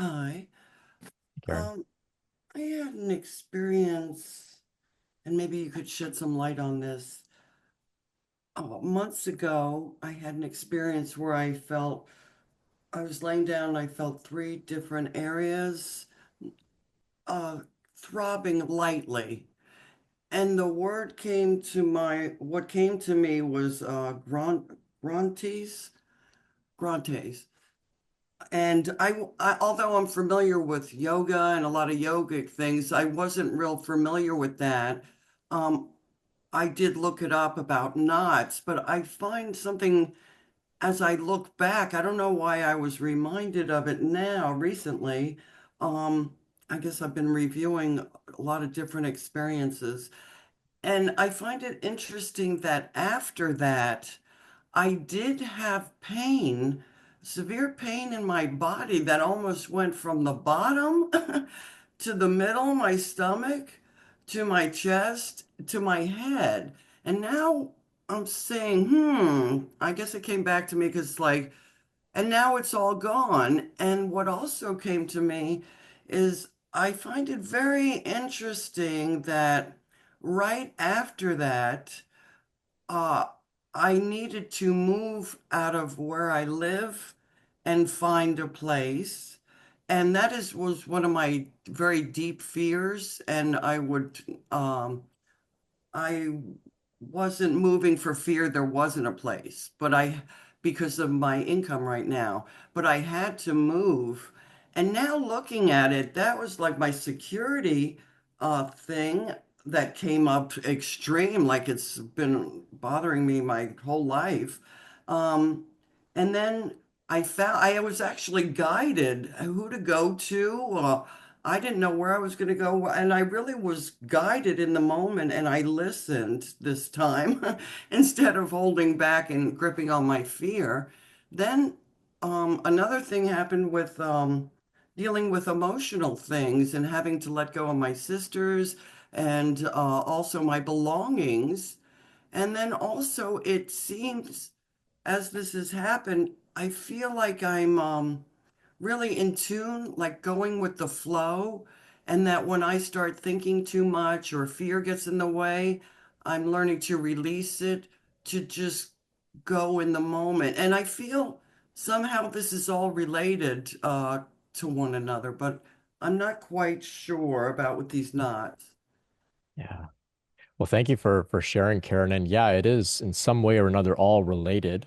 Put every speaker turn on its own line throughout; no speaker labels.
Hi.
Karen.
Um, I had an experience, and maybe you could shed some light on this. Months ago, I had an experience where I was laying down and I felt three different areas uh, throbbing lightly. And what came to me was Grantes. And although I'm familiar with yoga and a lot of yogic things, I wasn't real familiar with that. Um, I did look it up about knots, but I find something as I look back, I don't know why I was reminded of it now recently. Um, I guess I've been reviewing a lot of different experiences, and I find it interesting that after that, I did have pain, severe pain in my body that almost went from the bottom to the middle, my stomach, to my chest, to my head. And now I'm saying, I guess it came back to me because, like, and now it's all gone. And what also came to me is I find it very interesting that right after that, uh, I needed to move out of where I live and find a place. And was one of my very deep fears. And I wasn't moving for fear there wasn't a place, because of my income right now, but I had to move. And now looking at it, that was like my security thing that came up extreme, like it's been bothering me my whole life. Um, and then I was actually guided who to go to. I didn't know where I was going to go, and I really was guided in the moment, and I listened this time instead of holding back and gripping on my fear. Then another thing happened with dealing with emotional things and having to let go of my sisters and also my belongings. And then also, it seems as this has happened, I feel like I'm really in tune, like going with the flow, and that when I start thinking too much or fear gets in the way, I'm learning to release it, to just go in the moment. And I feel somehow this is all related to one another, but I'm not quite sure about with these knots.
Yeah. Well, thank you for sharing, Karen. And yeah, it is in some way or another all related.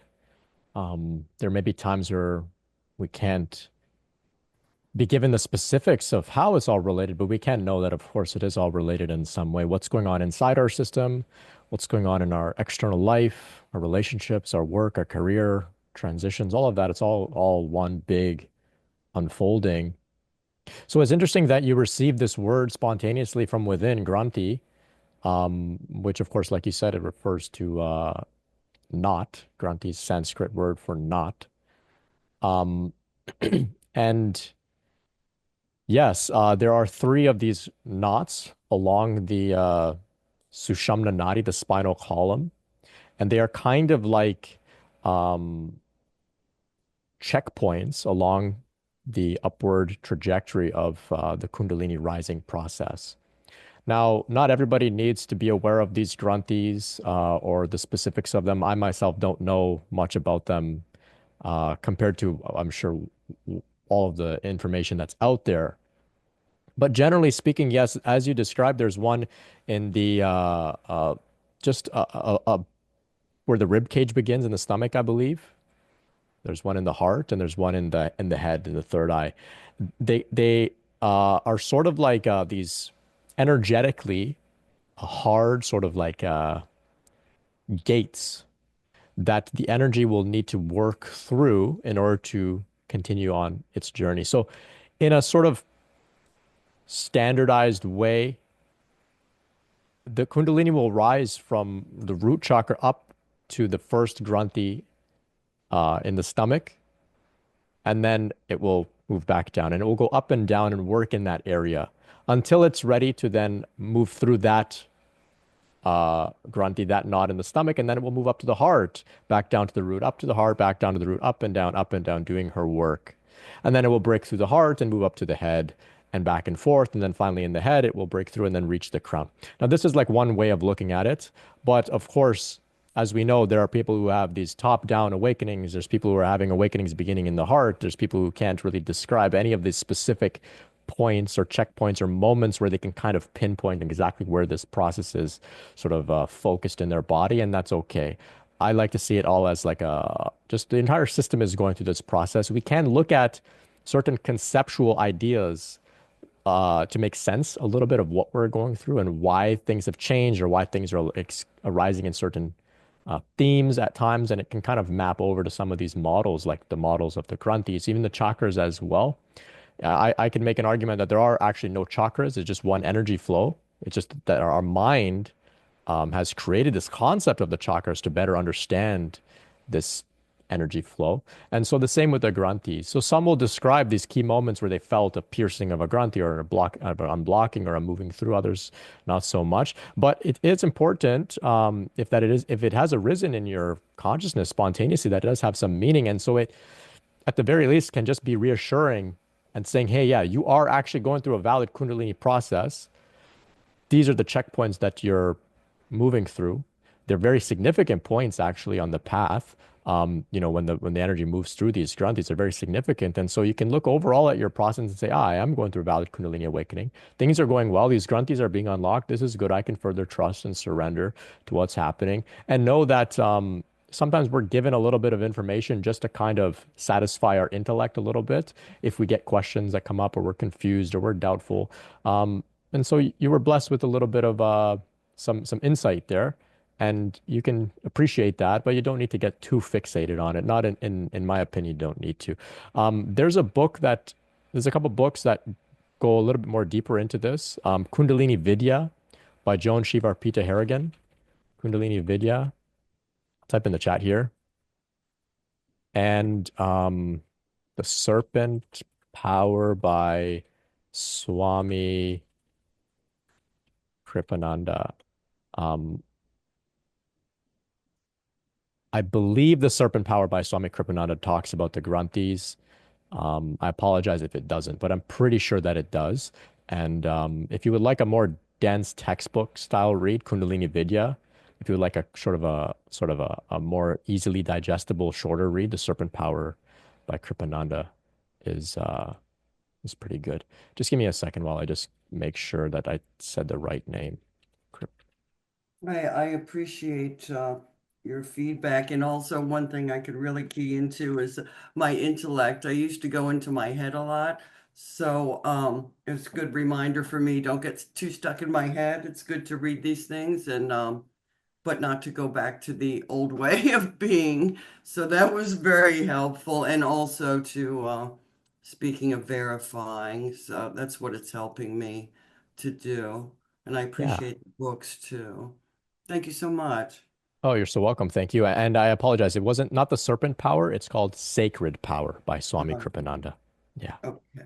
There may be times where we can't be given the specifics of how it's all related, but we can know that, of course, it is all related in some way. What's going on inside our system, what's going on in our external life, our relationships, our work, our career, transitions, all of that. It's all one big unfolding. So it's interesting that you received this word spontaneously from within, Granthi, which of course, like you said, it refers to not, Granti's Sanskrit word for not. Um, and yes, there are three of these knots along the Sushumna Nadi, the spinal column, and they are kind of like um, checkpoints along the upward trajectory of the Kundalini rising process. Now, not everybody needs to be aware of these granthis or the specifics of them. I myself don't know much about them compared to, I'm sure, all of the information that's out there. But generally speaking, yes, as you described, there's one in the just where the rib cage begins in the stomach, I believe. There's one in the heart, and there's one in the head, in the third eye. They are sort of like these energetically hard, sort of like gates that the energy will need to work through in order to continue on its journey. So, in a sort of standardized way, the Kundalini will rise from the root chakra up to the first Granthi in the stomach, and then it will move back down and it will go up and down and work in that area until it's ready to then move through that Granthi, that knot in the stomach, and then it will move up to the heart, back down to the root, up to the heart, back down to the root, up and down, doing her work. And then it will break through the heart and move up to the head and back and forth. And then finally in the head, it will break through and then reach the crown. Now, this is like one way of looking at it. But of course, as we know, there are people who have these top-down awakenings. There's people who are having awakenings beginning in the heart. There's people who can't really describe any of these specific points or checkpoints or moments where they can kind of pinpoint exactly where this process is sort of focused in their body, and that's okay. I like to see it all as like a just the entire system is going through this process. We can look at certain conceptual ideas to make sense a little bit of what we're going through and why things have changed or why things are arising in certain themes at times. And it can kind of map over to some of these models, like the models of the Granthis, even the chakras as well. I can make an argument that there are actually no chakras. It's just one energy flow. It's just that our mind has created this concept of the chakras to better understand this energy flow. And so the same with the Granthis. So some will describe these key moments where they felt a piercing of a Granthi or a block, unblocking or a moving through. Others, not so much. But it's important if it has arisen in your consciousness spontaneously, that it does have some meaning. And so it, at the very least, can just be reassuring and saying, hey, yeah, you are actually going through a valid Kundalini process. These are the checkpoints that you're moving through. They're very significant points actually on the path. When the energy moves through these granthis, they're very significant. And so you can look overall at your process and say, I am going through a valid Kundalini awakening. Things are going well. These granthis are being unlocked. This is good. I can further trust and surrender to what's happening. And know that sometimes we're given a little bit of information just to kind of satisfy our intellect a little bit if we get questions that come up or we're confused or we're doubtful. And so you were blessed with a little bit of some insight there, and you can appreciate that, but you don't need to get too fixated on it. Not in my opinion, you don't need to. There's a couple books that go a little bit more deeper into this. Kundalini Vidya by Joan Shivar Pita Harrigan. Kundalini Vidya. Type in the chat here. And The Serpent Power by Swami Kripananda. Um, I believe The Serpent Power by Swami Kripananda talks about the Granthis. I apologize if it doesn't, but I'm pretty sure that it does. And if you would like a more dense textbook style read, Kundalini Vidya. If you would like a a more easily digestible, shorter read, The Serpent Power by Kripananda is is pretty good. Just give me a second while I just make sure that I said the right name.
I appreciate your feedback. And also, one thing I could really key into is my intellect. I used to go into my head a lot. So it's a good reminder for me. Don't get too stuck in my head. It's good to read these things and but not to go back to the old way of being. So that was very helpful. And also to speaking of verifying, so that's what it's helping me to do. And I
Yeah.
appreciate the books too. Thank you so much.
Oh, you're so welcome. Thank you. And I apologize. It wasn't not The Serpent Power. It's called Sacred Power by Swami
Uh,
Kripananda. Yeah.
okay.